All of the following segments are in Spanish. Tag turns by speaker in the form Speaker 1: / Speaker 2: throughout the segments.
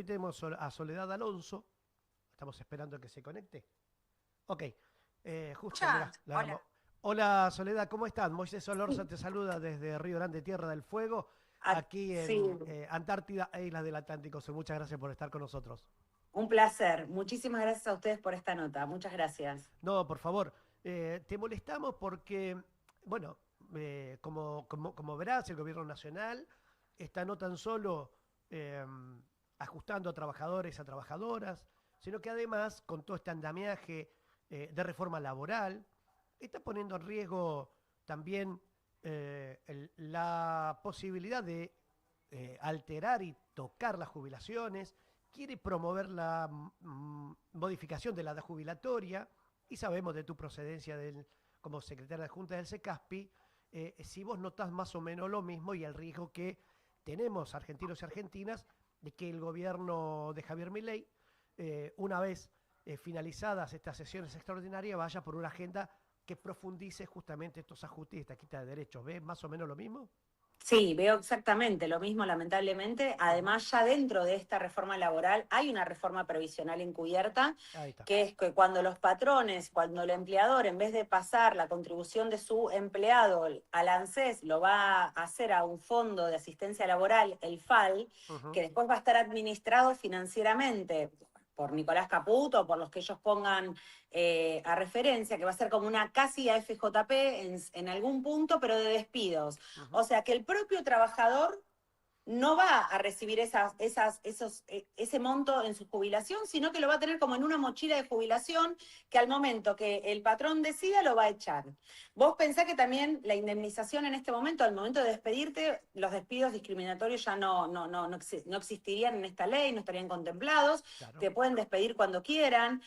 Speaker 1: Hoy tenemos a Soledad Alonso, estamos esperando que se conecte. Ok, justo,
Speaker 2: Escucha,
Speaker 1: mira, la
Speaker 2: hola.
Speaker 1: agarramos. Hola Soledad, ¿cómo estás? Moisés Solorza
Speaker 2: Sí,
Speaker 1: te saluda desde Río Grande, Tierra del Fuego, aquí
Speaker 2: sí,
Speaker 1: en Antártida e Islas del Atlántico. Muchas gracias por estar con nosotros.
Speaker 2: un placer. Muchísimas gracias a ustedes por esta nota. Muchas gracias.
Speaker 1: No, por favor, te molestamos porque, bueno, como verás, el gobierno nacional está no tan solo eh, ajustando a trabajadores, a trabajadoras, sino que además, con todo este andamiaje de reforma laboral, está poniendo en riesgo también la posibilidad de alterar y tocar las jubilaciones, quiere promover la modificación de la edad jubilatoria, y sabemos de tu procedencia como secretaria adjunta del SECASPI, si vos notás más o menos lo mismo y el riesgo que tenemos argentinos y argentinas de que el gobierno de Javier Milei, una vez finalizadas estas sesiones extraordinarias, vaya por una agenda que profundice justamente estos ajustes y esta quita de derechos. ¿Ves más o menos lo mismo?
Speaker 2: Sí, veo exactamente lo mismo, lamentablemente.
Speaker 1: Uh -huh.
Speaker 2: Además, ya dentro de esta reforma laboral hay una reforma previsional encubierta,
Speaker 1: Ahí está.
Speaker 2: que es que cuando los patrones, cuando el empleador, en vez de pasar la contribución de su empleado al ANSES, lo va a hacer a un fondo de asistencia laboral, el FAL,
Speaker 1: Uh
Speaker 2: que
Speaker 1: -huh.
Speaker 2: después va a estar administrado financieramente por Nicolás Caputo, por los que ellos pongan a referencia, que va a ser como una casi AFJP en algún punto, pero de despidos.
Speaker 1: Uh -huh.
Speaker 2: O sea, que el propio trabajador no va a recibir ese monto en su jubilación, sino que lo va a tener como en una mochila de jubilación que al momento que el patrón decida lo va a echar. Vos pensás que también la indemnización en este momento, al momento de despedirte, los despidos discriminatorios ya no existirían en esta ley, no estarían contemplados,
Speaker 1: Claro.
Speaker 2: te pueden despedir cuando quieran,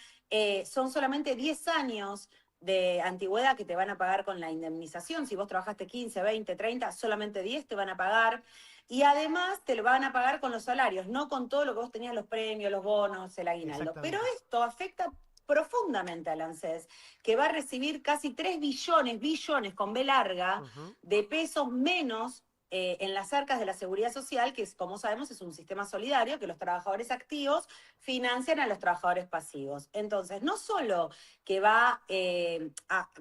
Speaker 2: son solamente 10 años de antigüedad que te van a pagar con la indemnización. Si vos trabajaste 15, 20, 30, solamente 10 te van a pagar. Y además te lo van a pagar con los salarios, no con todo lo que vos tenías, los premios, los bonos, el aguinaldo. Pero
Speaker 1: Exactamente.
Speaker 2: esto afecta profundamente al ANSES, que va a recibir casi 3 billones, billones con B larga,
Speaker 1: Uh -huh.
Speaker 2: de pesos menos en las arcas de la seguridad social, que es, como sabemos es un sistema solidario, que los trabajadores activos financian a los trabajadores pasivos. Entonces, no solo que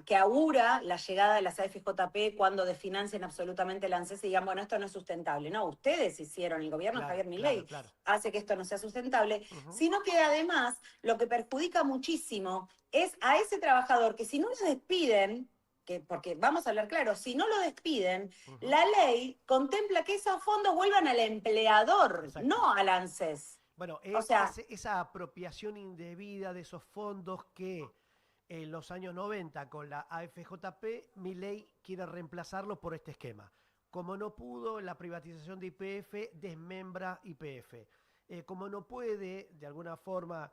Speaker 2: que augura la llegada de las AFJP cuando desfinancien absolutamente el ANSES y digan, bueno, esto no es sustentable. No, ustedes hicieron, el gobierno de
Speaker 1: Claro,
Speaker 2: Javier
Speaker 1: claro,
Speaker 2: Milei
Speaker 1: claro.
Speaker 2: hace que esto no sea sustentable,
Speaker 1: Uh -huh.
Speaker 2: sino que además lo que perjudica muchísimo es a ese trabajador que si no lo despiden, porque vamos a hablar claro, si no lo despiden,
Speaker 1: Uh -huh.
Speaker 2: la ley contempla que esos fondos vuelvan al empleador,
Speaker 1: Exacto.
Speaker 2: no al ANSES.
Speaker 1: Bueno,
Speaker 2: O sea,
Speaker 1: esa apropiación indebida de esos fondos que en los años 90 con la AFJP, Milei quiere reemplazarlo por este esquema. Como no pudo la privatización de YPF, desmembra YPF. Como no puede, de alguna forma,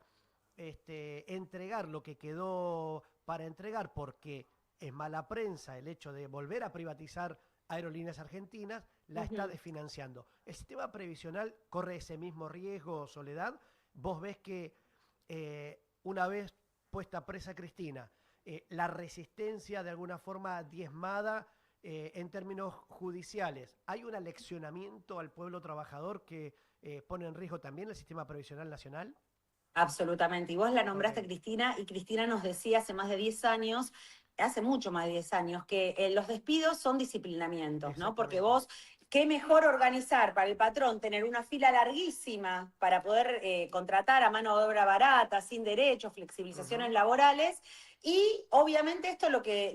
Speaker 1: entregar lo que quedó para entregar, porque es mala prensa el hecho de volver a privatizar Aerolíneas Argentinas, la está
Speaker 2: uh-huh.
Speaker 1: desfinanciando. ¿El sistema previsional corre ese mismo riesgo, Soledad? Vos ves que una vez puesta presa Cristina, la resistencia de alguna forma diezmada en términos judiciales, ¿hay un aleccionamiento al pueblo trabajador que pone en riesgo también el sistema previsional nacional?
Speaker 2: Absolutamente. Y vos la
Speaker 1: Ok,
Speaker 2: nombraste Cristina y Cristina nos decía hace más de 10 años, hace mucho más de 10 años, que los despidos son disciplinamientos, ¿no? Porque
Speaker 1: exactamente.
Speaker 2: vos, qué mejor organizar para el patrón tener una fila larguísima para poder contratar a mano de obra barata, sin derechos,
Speaker 1: Uh
Speaker 2: flexibilizaciones
Speaker 1: -huh.
Speaker 2: laborales. Y obviamente esto lo que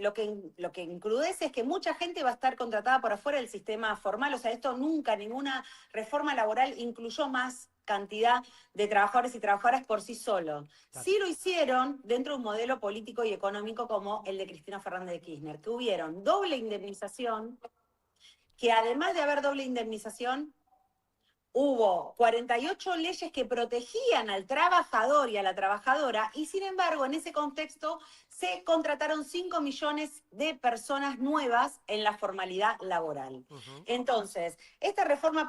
Speaker 2: encrudece es que mucha gente va a estar contratada por afuera del sistema formal. O sea, esto nunca, ninguna reforma laboral incluyó más cantidad de trabajadores y trabajadoras por sí solo.
Speaker 1: Claro.
Speaker 2: Sí lo hicieron dentro de un modelo político y económico como el de Cristina Fernández de Kirchner, que hubieron doble indemnización, que además de haber doble indemnización, hubo 48 leyes que protegían al trabajador y a la trabajadora y sin embargo en ese contexto se contrataron 5 millones de personas nuevas en la formalidad laboral.
Speaker 1: Uh -huh.
Speaker 2: Entonces, esta reforma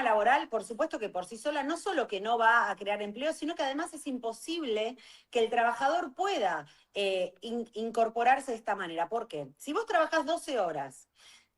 Speaker 2: laboral, por supuesto que por sí sola, no solo que no va a crear empleo, sino que además es imposible que el trabajador pueda incorporarse de esta manera. ¿Por qué? Si vos trabajás 12 horas,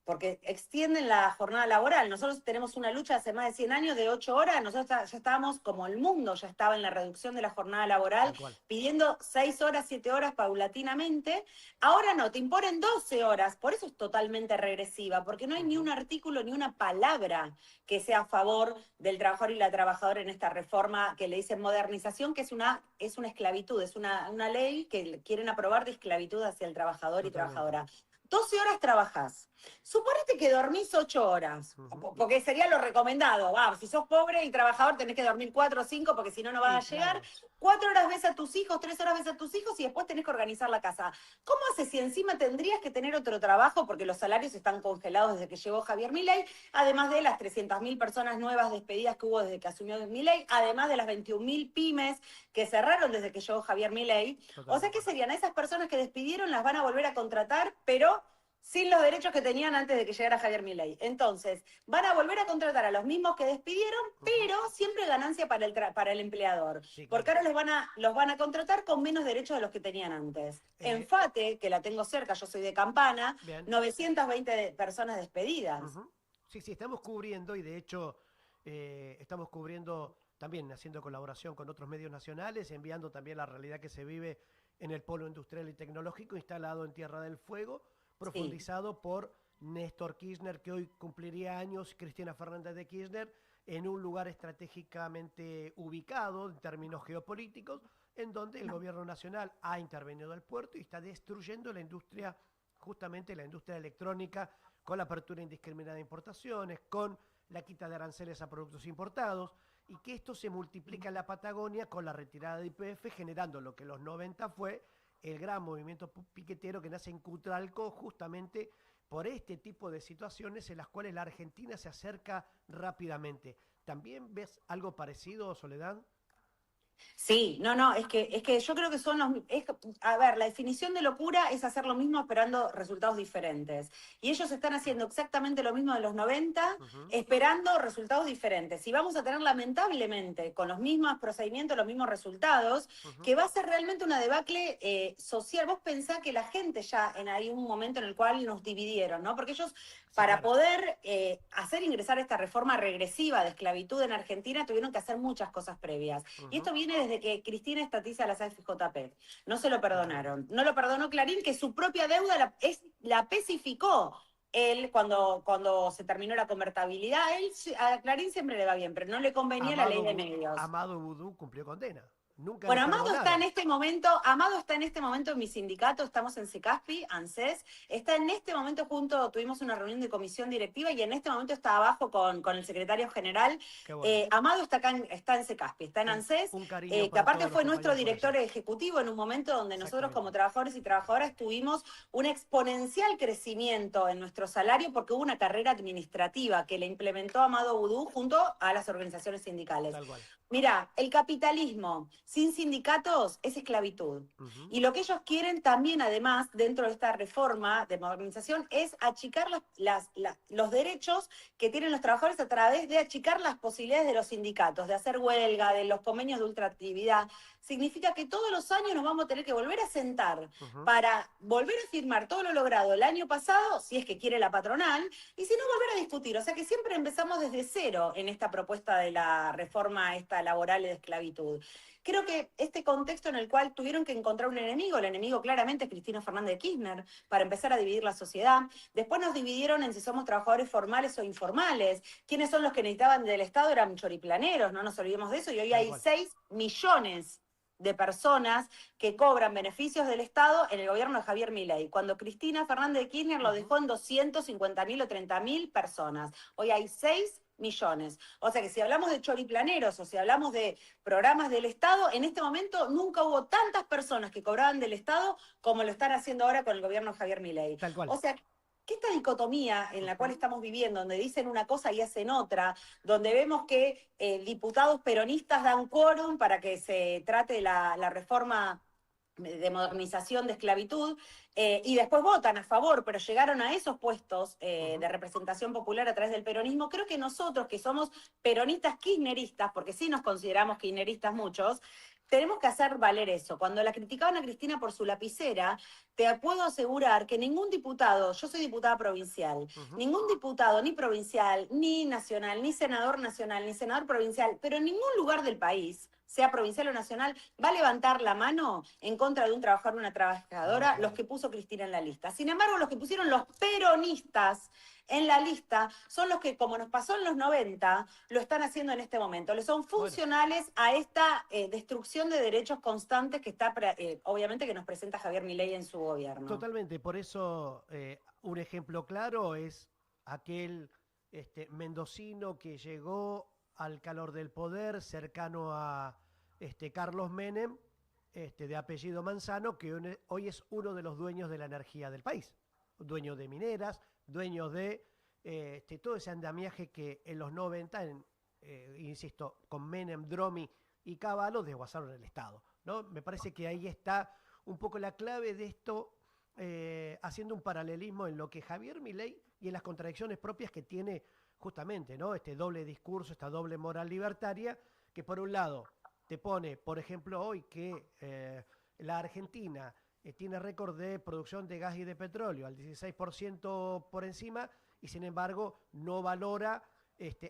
Speaker 2: porque extienden la jornada laboral. Nosotros tenemos una lucha hace más de 100 años de 8 horas, nosotros ya estábamos, como el mundo ya estaba en la reducción de la jornada laboral,
Speaker 1: Tal cual.
Speaker 2: pidiendo 6 horas, 7 horas paulatinamente. Ahora no, te imponen 12 horas, por eso es totalmente regresiva, porque no hay ni un artículo ni una palabra que sea a favor del trabajador y la trabajadora en esta reforma que le dicen modernización, que es una esclavitud, es una ley que quieren aprobar de esclavitud hacia el trabajador y
Speaker 1: Totalmente.
Speaker 2: trabajadora. 12 horas trabajás. Suponete que dormís 8 horas, porque sería lo recomendado. Si sos pobre y trabajador tenés que dormir 4 o 5 porque si no, no
Speaker 1: Y
Speaker 2: vas a llegar.
Speaker 1: claro.
Speaker 2: 4 horas ves a tus hijos, 3 horas ves a tus hijos y después tenés que organizar la casa. ¿Cómo haces si encima tendrías que tener otro trabajo porque los salarios están congelados desde que llegó Javier Milei, además de las 300.000 personas nuevas despedidas que hubo desde que asumió Milei, además de las 21.000 pymes que cerraron desde que llegó Javier Milei? O sea,
Speaker 1: Totalmente.
Speaker 2: ¿qué serían? Esas personas que despidieron las van a volver a contratar, pero sin los derechos que tenían antes de que llegara Javier Milei. Entonces, van a volver a contratar a los mismos que despidieron, pero siempre ganancia para el empleador.
Speaker 1: Sí, claro.
Speaker 2: Porque ahora los van a contratar con menos derechos de los que tenían antes. En FATE, que la tengo cerca, yo soy de Campana,
Speaker 1: Bien.
Speaker 2: 920 personas despedidas.
Speaker 1: Sí, sí, estamos cubriendo y de hecho estamos cubriendo también haciendo colaboración con otros medios nacionales, enviando también la realidad que se vive en el polo industrial y tecnológico instalado en Tierra del Fuego, profundizado por Néstor Kirchner, que hoy cumpliría años, Cristina Fernández de Kirchner, en un lugar estratégicamente ubicado en términos geopolíticos, en donde el gobierno nacional ha intervenido el puerto y está destruyendo la industria, justamente la industria electrónica, con la apertura indiscriminada de importaciones, con la quita de aranceles a productos importados, y que esto se multiplica en la Patagonia con la retirada de YPF, generando lo que en los 90 fue el gran movimiento piquetero que nace en Cutralco justamente por este tipo de situaciones en las cuales la Argentina se acerca rápidamente. ¿También ves algo parecido, Soledad?
Speaker 2: Sí, no, es que yo creo que son a ver, la definición de locura es hacer lo mismo esperando resultados diferentes. Y ellos están haciendo exactamente lo mismo de los 90, esperando resultados diferentes. Y vamos a tener lamentablemente con los mismos procedimientos, los mismos resultados, que va a ser realmente una debacle social. Vos pensás que la gente ya hay un momento en el cual nos dividieron, ¿no? Porque ellos, para poder hacer ingresar esta reforma regresiva de esclavitud en Argentina, tuvieron que hacer muchas cosas previas. Y esto viene desde que Cristina estatiza las AFJP. No se lo perdonaron. No lo perdonó Clarín, que su propia deuda la especificó él cuando se terminó la convertibilidad. A Clarín siempre le va bien, pero no le convenía la ley de medios.
Speaker 1: Amado Vudú cumplió condena. Nunca
Speaker 2: Bueno,
Speaker 1: le perdonaron.
Speaker 2: Amado está en este momento en mi sindicato, estamos en SECASPI, ANSES, está en este momento tuvimos una reunión de comisión directiva y en este momento está abajo con el secretario general.
Speaker 1: Bueno.
Speaker 2: Amado está en SECASPI, está en ANSES,
Speaker 1: Un cariño
Speaker 2: que aparte fue nuestro director
Speaker 1: allá.
Speaker 2: ejecutivo en un momento donde nosotros como trabajadores y trabajadoras tuvimos un exponencial crecimiento en nuestro salario porque hubo una carrera administrativa que le implementó Amado Vudú junto a las organizaciones sindicales.
Speaker 1: Tal cual.
Speaker 2: Mira, el capitalismo sin sindicatos es esclavitud. Y lo que ellos quieren también, además, dentro de esta reforma de modernización, es achicar los derechos que tienen los trabajadores a través de achicar las posibilidades de los sindicatos, de hacer huelga, de los convenios de ultraactividad. Significa que todos los años nos vamos a tener que volver a sentar para volver a firmar todo lo logrado el año pasado, si es que quiere la patronal, y si no, volver a discutir. O sea que siempre empezamos desde cero en esta propuesta de la reforma esta laboral de esclavitud. Creo que este contexto en el cual tuvieron que encontrar un enemigo, el enemigo claramente es Cristina Fernández de Kirchner, para empezar a dividir la sociedad. Después nos dividieron en si somos trabajadores formales o informales. ¿Quiénes son los que necesitaban del Estado? Eran choriplaneros, no nos olvidemos de eso, y hoy hay 6 millones de personas que cobran beneficios del Estado en el gobierno de Javier Milei, cuando Cristina Fernández de Kirchner lo dejó en 250.000 o 30.000 personas. Hoy hay 6 millones. O sea que si hablamos de choriplaneros o si hablamos de programas del Estado, en este momento nunca hubo tantas personas que cobraban del Estado como lo están haciendo ahora con el gobierno de Javier Milei.
Speaker 1: Tal cual.
Speaker 2: O sea, que esta dicotomía en la cual estamos viviendo, donde dicen una cosa y hacen otra, donde vemos que diputados peronistas dan quórum para que se trate la reforma de modernización de esclavitud, y después votan a favor, pero llegaron a esos puestos de representación popular a través del peronismo. Creo que nosotros, que somos peronistas kirchneristas, porque sí nos consideramos kirchneristas muchos, tenemos que hacer valer eso. Cuando la criticaban a Cristina por su lapicera, te puedo asegurar que ningún diputado, yo soy diputada provincial, ningún diputado, ni provincial, ni nacional, ni senador nacional, ni senador provincial, pero en ningún lugar del país, sea provincial o nacional, va a levantar la mano en contra de un trabajador o una trabajadora, los que puso Cristina en la lista. Sin embargo, los que pusieron los peronistas en la lista son los que, como nos pasó en los 90, lo están haciendo en este momento. Le son funcionales a esta destrucción de derechos constantes que está, obviamente, que nos presenta Javier Milei en su gobierno.
Speaker 1: Totalmente, por eso un ejemplo claro es aquel mendocino que llegó al calor del poder, cercano a Carlos Menem, de apellido Manzano, que hoy es uno de los dueños de la energía del país, dueño de mineras, dueño de todo ese andamiaje que en los 90, insisto, con Menem, Dromi y Cavallo desguazaron el Estado, ¿no? Me parece que ahí está un poco la clave de esto, haciendo un paralelismo en lo que Javier Milei y en las contradicciones propias que tiene justamente, ¿no? Este doble discurso, esta doble moral libertaria, que por un lado te pone, por ejemplo, hoy que la Argentina tiene récord de producción de gas y de petróleo al 16% por encima, y sin embargo no valora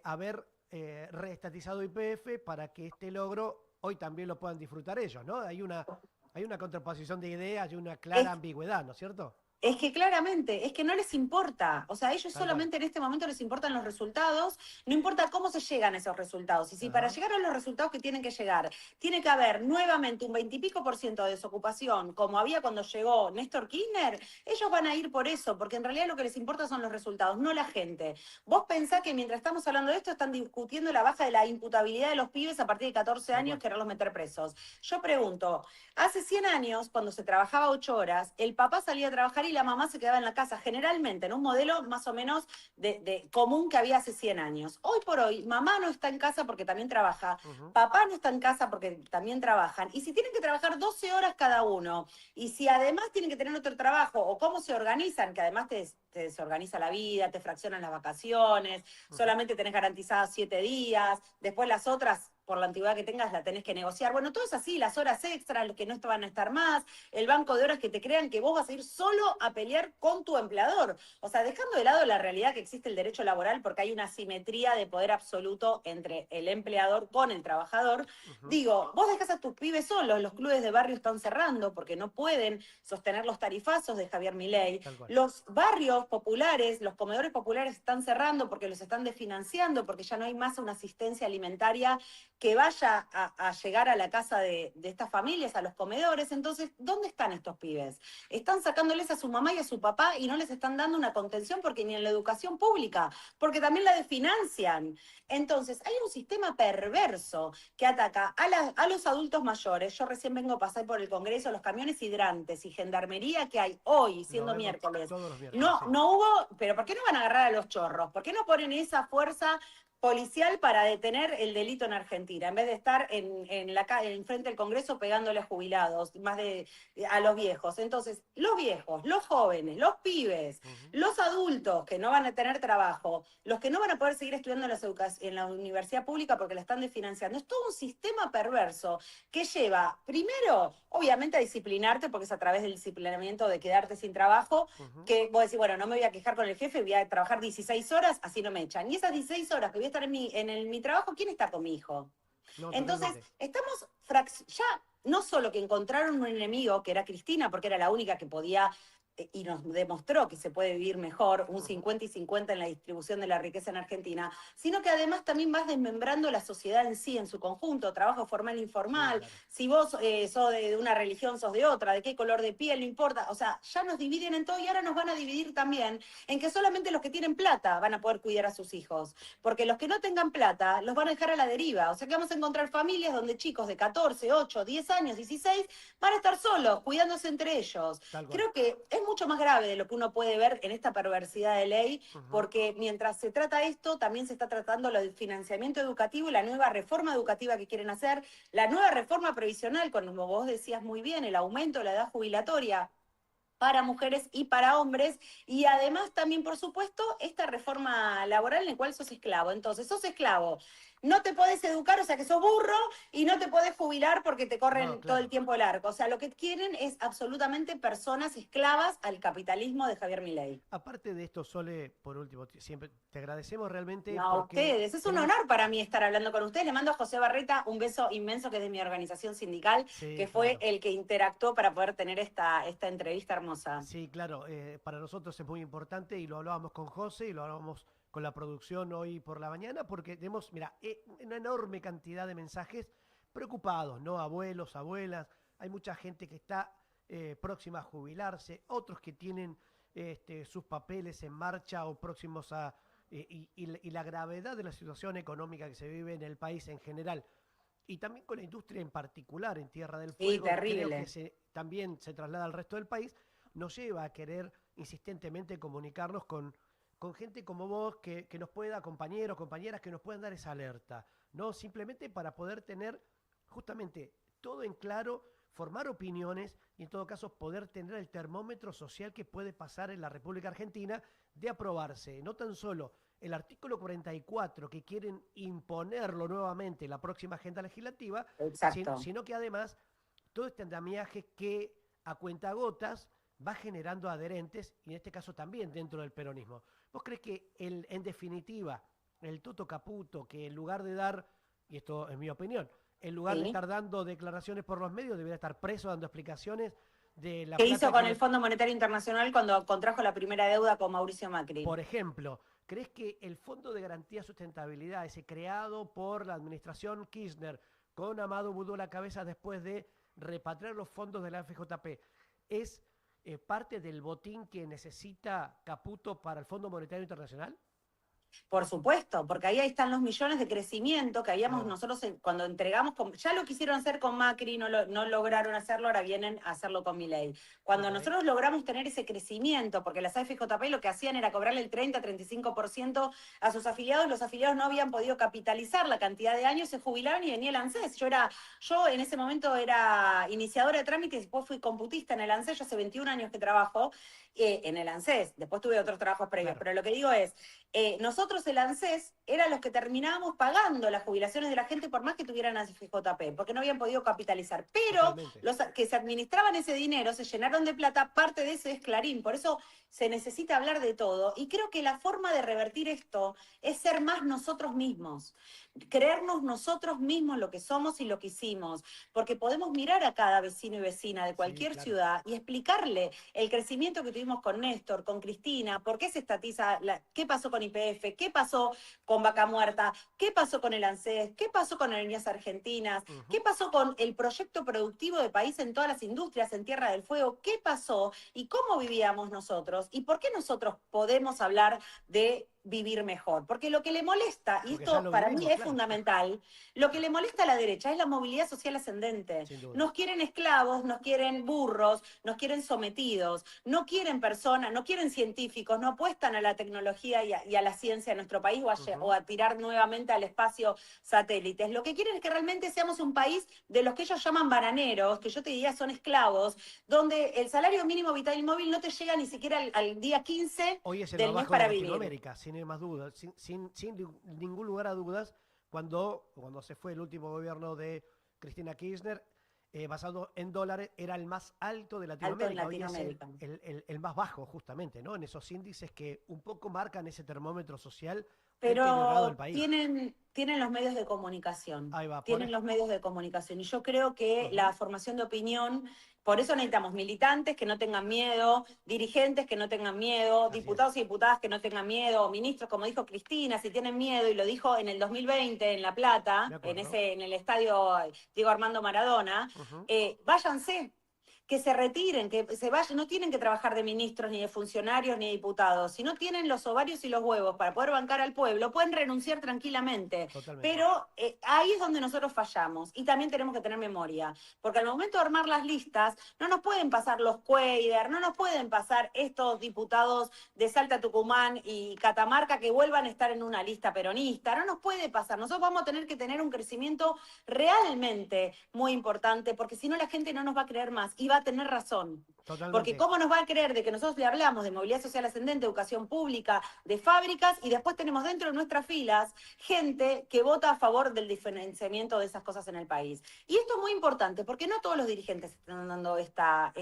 Speaker 1: haber reestatizado YPF para que este logro hoy también lo puedan disfrutar ellos, ¿no? Hay una contraposición de ideas y una clara ambigüedad, ¿no es cierto?
Speaker 2: Es que claramente, es que no les importa. O sea, a ellos
Speaker 1: Tal
Speaker 2: solamente
Speaker 1: cual.
Speaker 2: en este momento les importan los resultados, no importa cómo se llegan a esos resultados. Y si para
Speaker 1: Ajá.
Speaker 2: llegar a los resultados que tienen que llegar, tiene que haber nuevamente un 20 y pico por ciento de desocupación, como había cuando llegó Néstor Kirchner, ellos van a ir por eso, porque en realidad lo que les importa son los resultados, no la gente. Vos pensás que mientras estamos hablando de esto, están discutiendo la baja de la imputabilidad de los pibes a partir de 14
Speaker 1: Tal
Speaker 2: años,
Speaker 1: cual.
Speaker 2: quererlos meter presos. Yo pregunto, hace 100 años, cuando se trabajaba 8 horas, el papá salía a trabajar y la mamá se quedaba en la casa, generalmente en un modelo más o menos de común que había hace 100 años. Hoy por hoy, mamá no está en casa porque también trabaja, papá no está en casa porque también trabajan, y si tienen que trabajar 12 horas cada uno, y si además tienen que tener otro trabajo, o cómo se organizan, que además te desorganiza la vida, te fraccionan las vacaciones, solamente tenés garantizadas 7 días, después las otras por la antigüedad que tengas, la tenés que negociar. Bueno, todo es así, las horas extras, los que no van a estar más, el banco de horas que te crean que vos vas a ir solo a pelear con tu empleador. O sea, dejando de lado la realidad que existe el derecho laboral, porque hay una simetría de poder absoluto entre el empleador con el trabajador, digo, vos dejás a tus pibes solos, los clubes de barrio están cerrando porque no pueden sostener los tarifazos de Javier Milei, los barrios populares, los comedores populares están cerrando porque los están desfinanciando, porque ya no hay más una asistencia alimentaria que vaya a llegar a la casa de estas familias, a los comedores. Entonces, ¿dónde están estos pibes? Están sacándoles a su mamá y a su papá y no les están dando una contención porque ni en la educación pública, porque también la desfinancian. Entonces, hay un sistema perverso que ataca a los adultos mayores. Yo recién vengo a pasar por el Congreso, los camiones hidrantes y gendarmería que hay hoy, siendo miércoles.
Speaker 1: Todos los miércoles.
Speaker 2: No,
Speaker 1: Sí.
Speaker 2: no hubo, pero ¿por qué no van a agarrar a los chorros? ¿Por qué no ponen esa fuerza policial para detener el delito en Argentina, en vez de estar en frente del Congreso pegándole a jubilados, a los viejos? Entonces, los viejos, los jóvenes, los pibes, los adultos que no van a tener trabajo, los que no van a poder seguir estudiando en la universidad pública porque la están desfinanciando, es todo un sistema perverso que lleva, primero, obviamente a disciplinarte, porque es a través del disciplinamiento de quedarte sin trabajo, que vos decís, bueno, no me voy a quejar con el jefe, voy a trabajar 16 horas, así no me echan. Y esas 16 horas que voy a estar en mi trabajo, ¿quién está con mi hijo?
Speaker 1: No,
Speaker 2: Entonces,
Speaker 1: totalmente.
Speaker 2: estamos ya no solo que encontraron un enemigo, que era Cristina, porque era la única que podía, y nos demostró que se puede vivir mejor, un 50 y 50 en la distribución de la riqueza en Argentina, sino que además también vas desmembrando la sociedad en sí, en su conjunto, trabajo formal e informal,
Speaker 1: Sí, claro.
Speaker 2: si vos sos de una religión, sos de otra, de qué color de piel, no importa, o sea, ya nos dividen en todo y ahora nos van a dividir también en que solamente los que tienen plata van a poder cuidar a sus hijos, porque los que no tengan plata los van a dejar a la deriva, o sea que vamos a encontrar familias donde chicos de 14, 8, 10 años, 16, van a estar solos, cuidándose entre ellos.
Speaker 1: Tal cual.
Speaker 2: Creo que es es mucho más grave de lo que uno puede ver en esta perversidad de ley, porque mientras se trata esto, también se está tratando lo del financiamiento educativo y la nueva reforma educativa que quieren hacer, la nueva reforma previsional, como vos decías muy bien, el aumento de la edad jubilatoria para mujeres y para hombres, y además también, por supuesto, esta reforma laboral en la cual sos esclavo. Entonces, sos esclavo, no te podés educar, o sea que sos burro, y no te podés jubilar porque te
Speaker 1: No,
Speaker 2: corren todo el
Speaker 1: claro.
Speaker 2: tiempo el arco. O sea, lo que quieren es absolutamente personas esclavas al capitalismo de Javier Milei.
Speaker 1: Aparte de esto, Sole, por último, siempre te agradecemos realmente
Speaker 2: No, a
Speaker 1: porque
Speaker 2: ustedes, es un
Speaker 1: tenemos...
Speaker 2: honor para mí estar hablando con ustedes. Le mando a José Barreta un beso inmenso, que es de mi organización sindical,
Speaker 1: Sí,
Speaker 2: que fue
Speaker 1: claro.
Speaker 2: el que interactuó para poder tener esta entrevista hermosa.
Speaker 1: Sí, claro, para nosotros es muy importante y lo hablábamos con José y lo hablábamos con la producción hoy por la mañana porque tenemos, mira, una enorme cantidad de mensajes preocupados, ¿no? Abuelos, abuelas, hay mucha gente que está próxima a jubilarse, otros que tienen sus papeles en marcha o próximos a... y la gravedad de la situación económica que se vive en el país en general y también con la industria en particular en Tierra del
Speaker 2: Sí,
Speaker 1: Fuego, creo que
Speaker 2: terrible.
Speaker 1: también se traslada al resto del país, nos lleva a querer insistentemente comunicarnos con gente como vos que nos pueda, compañeros, compañeras, que nos puedan dar esa alerta, ¿no? Simplemente para poder tener justamente todo en claro, formar opiniones y en todo caso poder tener el termómetro social que puede pasar en la República Argentina de aprobarse, no tan solo el artículo 44 que quieren imponerlo nuevamente en la próxima agenda legislativa,
Speaker 2: Exacto.
Speaker 1: sino que además todo este andamiaje que a cuentagotas va generando adherentes y en este caso también dentro del peronismo. ¿Vos crees que en definitiva el Toto Caputo, que en lugar de dar, y esto es mi opinión, en lugar de
Speaker 2: Sí.
Speaker 1: estar dando declaraciones por los medios, debería estar preso dando explicaciones de la
Speaker 2: ¿Qué hizo
Speaker 1: plata que
Speaker 2: con el
Speaker 1: le...
Speaker 2: Fondo Monetario Internacional cuando contrajo la primera deuda con Mauricio Macri?
Speaker 1: Por ejemplo, ¿crees que el Fondo de Garantía de Sustentabilidad, ese creado por la administración Kirchner, con Amado Boudou a la cabeza después de repatriar los fondos de la FJP, es parte del botín que necesita Caputo para el Fondo Monetario Internacional?
Speaker 2: Por supuesto, porque ahí están los millones de crecimiento que habíamos
Speaker 1: No,
Speaker 2: nosotros cuando entregamos, ya lo quisieron hacer con Macri, no lograron hacerlo, ahora vienen a hacerlo con Milei. Cuando
Speaker 1: ok.
Speaker 2: nosotros logramos tener ese crecimiento, porque las AFJP lo que hacían era cobrarle el 30-35% a sus afiliados, los afiliados no habían podido capitalizar la cantidad de años, se jubilaron y venía el ANSES. Yo en ese momento era iniciadora de trámites, después fui computista en el ANSES, yo hace 21 años que trabajo en el ANSES, después tuve otros trabajos previos,
Speaker 1: Claro,
Speaker 2: pero lo que digo es, nosotros el ANSES eran los que terminábamos pagando las jubilaciones de la gente por más que tuvieran AFJP, porque no habían podido capitalizar. Pero
Speaker 1: totalmente.
Speaker 2: los que se administraban ese dinero se llenaron de plata, parte de eso es Clarín. Por eso se necesita hablar de todo. Y creo que la forma de revertir esto es ser más nosotros mismos, creernos nosotros mismos lo que somos y lo que hicimos, porque podemos mirar a cada vecino y vecina de
Speaker 1: Sí,
Speaker 2: cualquier
Speaker 1: claro.
Speaker 2: ciudad y explicarle el crecimiento que tuvimos con Néstor, con Cristina, por qué se estatiza, qué pasó con YPF, qué pasó con Vaca Muerta, qué pasó con el ANSES, qué pasó con Aerolíneas Argentinas, qué
Speaker 1: Ujú.
Speaker 2: pasó con el proyecto productivo de país en todas las industrias, en Tierra del Fuego, qué pasó y cómo vivíamos nosotros y por qué nosotros podemos hablar de vivir mejor. Porque lo que le molesta, y
Speaker 1: Porque ya
Speaker 2: esto
Speaker 1: lo
Speaker 2: para mí
Speaker 1: vivimos,
Speaker 2: es
Speaker 1: claro,
Speaker 2: fundamental, lo que le molesta a la derecha es la movilidad social ascendente.
Speaker 1: sin duda.
Speaker 2: Nos quieren esclavos, nos quieren burros, nos quieren sometidos, no quieren personas, no quieren científicos, no apuestan a la tecnología y a la ciencia en nuestro país
Speaker 1: Ujú.
Speaker 2: o a tirar nuevamente al espacio satélites. Lo que quieren es que realmente seamos un país de los que ellos llaman bananeros, que yo te diría son esclavos, donde el salario mínimo vital y móvil no te llega ni siquiera al día 15
Speaker 1: Hoy es el más
Speaker 2: del mes
Speaker 1: bajo de
Speaker 2: para vivir.
Speaker 1: Latinoamérica, sin ir más dudas, sin ningún lugar a dudas, cuando se fue el último gobierno de Cristina Kirchner, basado en dólares, era el más alto de
Speaker 2: Alto en
Speaker 1: Latinoamérica. Hoy es
Speaker 2: Latinoamérica.
Speaker 1: el más bajo, justamente, ¿no? En esos índices que un poco marcan ese termómetro social deteriorado del
Speaker 2: Pero
Speaker 1: país.
Speaker 2: tienen los medios de comunicación,
Speaker 1: Ahí va,
Speaker 2: tienen los medios de comunicación. Y yo creo que la
Speaker 1: Ujú.
Speaker 2: formación de opinión, por eso necesitamos militantes que no tengan miedo, dirigentes que no tengan miedo,
Speaker 1: Así es.
Speaker 2: diputados y diputadas que no tengan miedo, ministros, como dijo Cristina, si tienen miedo, y lo dijo en el 2020 en La
Speaker 1: De
Speaker 2: Plata,
Speaker 1: acuerdo.
Speaker 2: en el estadio Diego Armando Maradona,
Speaker 1: Ujú.
Speaker 2: váyanse, que se retiren, que se vayan, no tienen que trabajar de ministros, ni de funcionarios, ni de diputados. Si no tienen los ovarios y los huevos para poder bancar al pueblo, pueden renunciar tranquilamente.
Speaker 1: Totalmente.
Speaker 2: Pero ahí es donde nosotros fallamos. Y también tenemos que tener memoria. Porque al momento de armar las listas, no nos pueden pasar los Cueider, no nos pueden pasar estos diputados de Salta, Tucumán y Catamarca que vuelvan a estar en una lista peronista. No nos puede pasar. Nosotros vamos a tener que tener un crecimiento realmente muy importante, porque si no la gente no nos va a creer más y va a tener razón. Porque
Speaker 1: Totalmente.
Speaker 2: ¿cómo nos va a creer de que nosotros le hablamos de movilidad social ascendente, educación pública, de fábricas, y después tenemos dentro de nuestras filas gente que vota a favor del diferenciamiento de esas cosas en el país? Y esto es muy importante, porque no todos los dirigentes están dando esta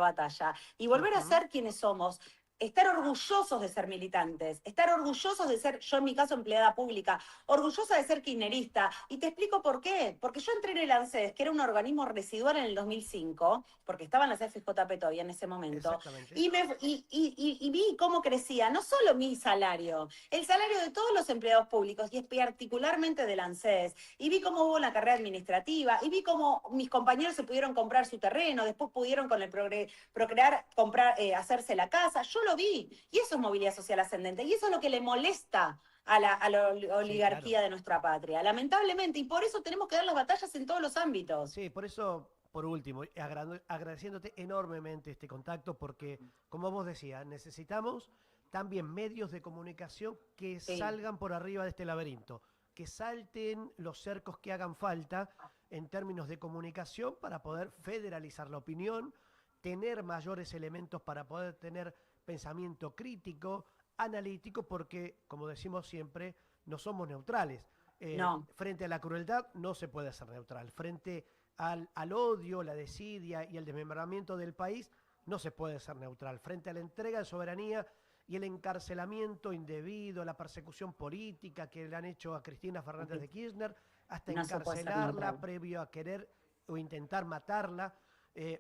Speaker 2: batalla. Y volver a ser quienes somos, estar orgullosos de ser militantes, estar orgullosos de ser, yo en mi caso, empleada pública, orgullosa de ser kirchnerista. Y te explico por qué. Porque yo entré en el ANSES, que era un organismo residual en el 2005, porque estaban las FJP todavía en ese momento,
Speaker 1: Exactamente.
Speaker 2: y vi cómo crecía, no solo mi salario, el salario de todos los empleados públicos, y particularmente del ANSES, y vi cómo hubo una carrera administrativa, y vi cómo mis compañeros se pudieron comprar su terreno, después pudieron con el procrear, comprar, hacerse la casa. Yo lo vi, y eso es movilidad social ascendente, y eso es lo que le molesta a la
Speaker 1: Sí, claro.
Speaker 2: oligarquía de nuestra patria, lamentablemente, y por eso tenemos que dar las batallas en todos los ámbitos.
Speaker 1: Sí, por eso, por último, agradeciéndote enormemente este contacto, porque, como vos decías, necesitamos también medios de comunicación que
Speaker 2: Sí.
Speaker 1: salgan por arriba de este laberinto, que salten los cercos que hagan falta en términos de comunicación para poder federalizar la opinión, tener mayores elementos para poder tener pensamiento crítico, analítico, porque, como decimos siempre, no somos neutrales.
Speaker 2: No.
Speaker 1: Frente a la crueldad no se puede ser neutral. Frente al odio, la desidia y el desmembramiento del país, no se puede ser neutral. Frente a la entrega de soberanía y el encarcelamiento indebido, la persecución política que le han hecho a Cristina Fernández de Kirchner, hasta
Speaker 2: No se puede ser
Speaker 1: encarcelarla
Speaker 2: neutral.
Speaker 1: previo a querer o intentar matarla,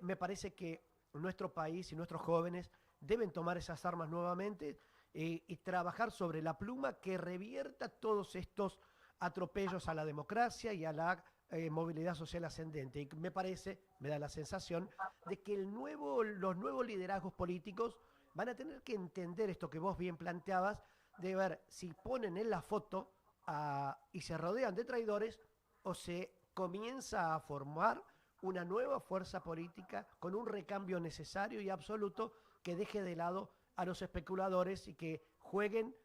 Speaker 1: me parece que nuestro país y nuestros jóvenes deben tomar esas armas nuevamente y trabajar sobre la pluma que revierta todos estos atropellos a la democracia y a la movilidad social ascendente. Y me parece, me da la sensación, de que los nuevos liderazgos políticos van a tener que entender esto que vos bien planteabas, de ver si ponen en la foto y se rodean de traidores o se comienza a formar una nueva fuerza política con un recambio necesario y absoluto que deje de lado a los especuladores y que jueguen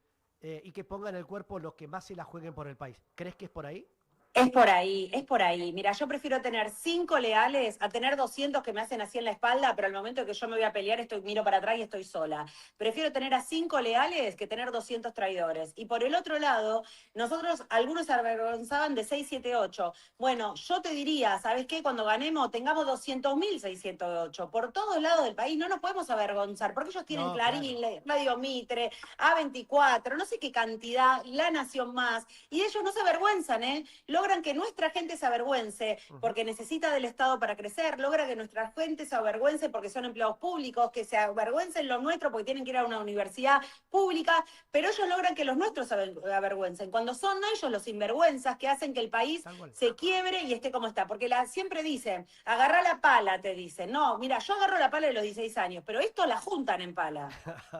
Speaker 1: y que pongan el cuerpo los que más se la jueguen por el país. ¿Crees que es por ahí?
Speaker 2: Es por ahí, es por ahí. Mira, yo prefiero tener 5 leales a tener 200 que me hacen así en la espalda, pero al momento que yo me voy a pelear, miro para atrás y estoy sola. Prefiero tener a 5 leales que tener 200 traidores. Y por el otro lado, nosotros, algunos se avergonzaban de 6, 7, 8. Bueno, yo te diría, ¿sabes qué? Cuando ganemos, tengamos 200.000 608. Por todos lados del país no nos podemos avergonzar, porque ellos tienen
Speaker 1: No, claro.
Speaker 2: Clarín, Radio Mitre, A24, no sé qué cantidad, La Nación Más, y ellos no se avergüenzan, ¿eh? Logran que nuestra gente se avergüence
Speaker 1: Ujú.
Speaker 2: porque necesita del Estado para crecer, logra que nuestra gente se avergüence porque son empleados públicos, que se avergüencen los nuestros porque tienen que ir a una universidad pública, pero ellos logran que los nuestros se avergüencen. Cuando son ellos los sinvergüenzas que hacen que el país
Speaker 1: Tal cual.
Speaker 2: se quiebre y esté como está. Porque siempre dicen, agarra la pala, te dicen. No, mira, yo agarro la pala de los 16 años, pero esto la juntan en pala.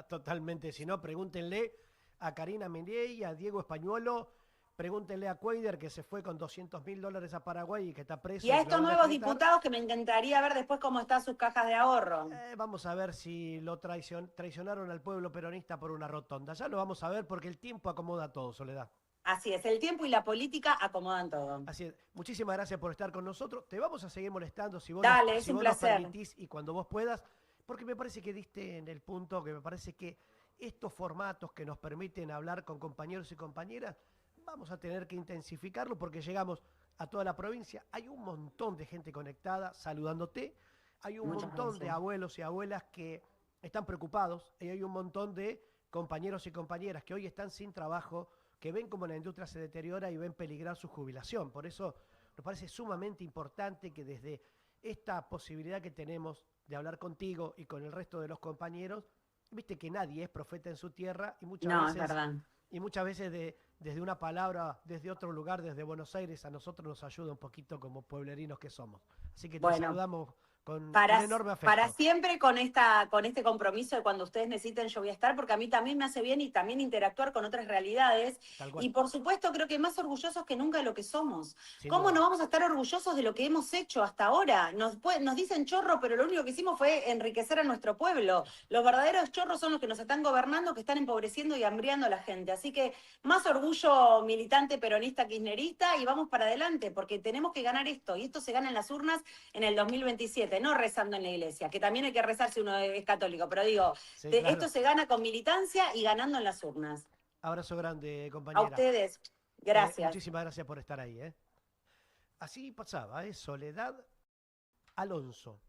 Speaker 1: Totalmente. Si no, pregúntenle a Karina Milei, a Diego Españuelo, pregúntenle a Cuader que se fue con $200.000 a Paraguay y que está
Speaker 2: Y
Speaker 1: preso
Speaker 2: a
Speaker 1: y que lo
Speaker 2: estos
Speaker 1: van a
Speaker 2: nuevos
Speaker 1: extraditar.
Speaker 2: diputados que me encantaría ver después cómo están sus cajas de ahorro.
Speaker 1: Vamos a ver si lo traicionaron al pueblo peronista por una rotonda. Ya lo vamos a ver porque el tiempo acomoda todo, Soledad.
Speaker 2: Así es, el tiempo y la política acomodan todo.
Speaker 1: Así es. Muchísimas gracias por estar con nosotros. Te vamos a seguir molestando
Speaker 2: Dale, es
Speaker 1: si
Speaker 2: un
Speaker 1: vos nos
Speaker 2: placer.
Speaker 1: permitís y cuando vos puedas, porque me parece que diste en el punto que me parece que estos formatos que nos permiten hablar con compañeros y compañeras, vamos a tener que intensificarlo porque llegamos a toda la provincia. Hay un montón de gente conectada saludándote. Hay un
Speaker 2: Muchas
Speaker 1: montón de
Speaker 2: gracias.
Speaker 1: abuelos y abuelas que están preocupados y hay un montón de compañeros y compañeras que hoy están sin trabajo, que ven como la industria se deteriora y ven peligrar su jubilación. Por eso nos parece sumamente importante que desde esta posibilidad que tenemos de hablar contigo y con el resto de los compañeros, viste que nadie es profeta en su tierra
Speaker 2: No, es verdad.
Speaker 1: y muchas veces desde una palabra, desde otro lugar, desde Buenos Aires, a nosotros nos ayuda un poquito como pueblerinos que somos. Así que te
Speaker 2: Bueno,
Speaker 1: saludamos con
Speaker 2: Para,
Speaker 1: un enorme afecto.
Speaker 2: para siempre con este compromiso de cuando ustedes necesiten yo voy a estar, porque a mí también me hace bien y también interactuar con otras realidades.
Speaker 1: Tal cual.
Speaker 2: Y por supuesto creo que más orgullosos que nunca de lo que somos.
Speaker 1: Sin
Speaker 2: ¿Cómo
Speaker 1: duda.
Speaker 2: no vamos a estar orgullosos de lo que hemos hecho hasta ahora? Nos dicen chorro, pero lo único que hicimos fue enriquecer a nuestro pueblo. Los verdaderos chorros son los que nos están gobernando, que están empobreciendo y hambriando a la gente. Así que más orgullo militante, peronista, kirchnerista, y vamos para adelante, porque tenemos que ganar esto. Y esto se gana en las urnas en el 2027, no rezando en la iglesia, que también hay que rezar si uno es católico, pero digo,
Speaker 1: Sí, claro.
Speaker 2: esto se gana con militancia y ganando en las urnas.
Speaker 1: Abrazo grande,
Speaker 2: A
Speaker 1: compañera.
Speaker 2: ustedes, gracias.
Speaker 1: Muchísimas gracias por estar ahí. Así pasaba, Soledad Alonso.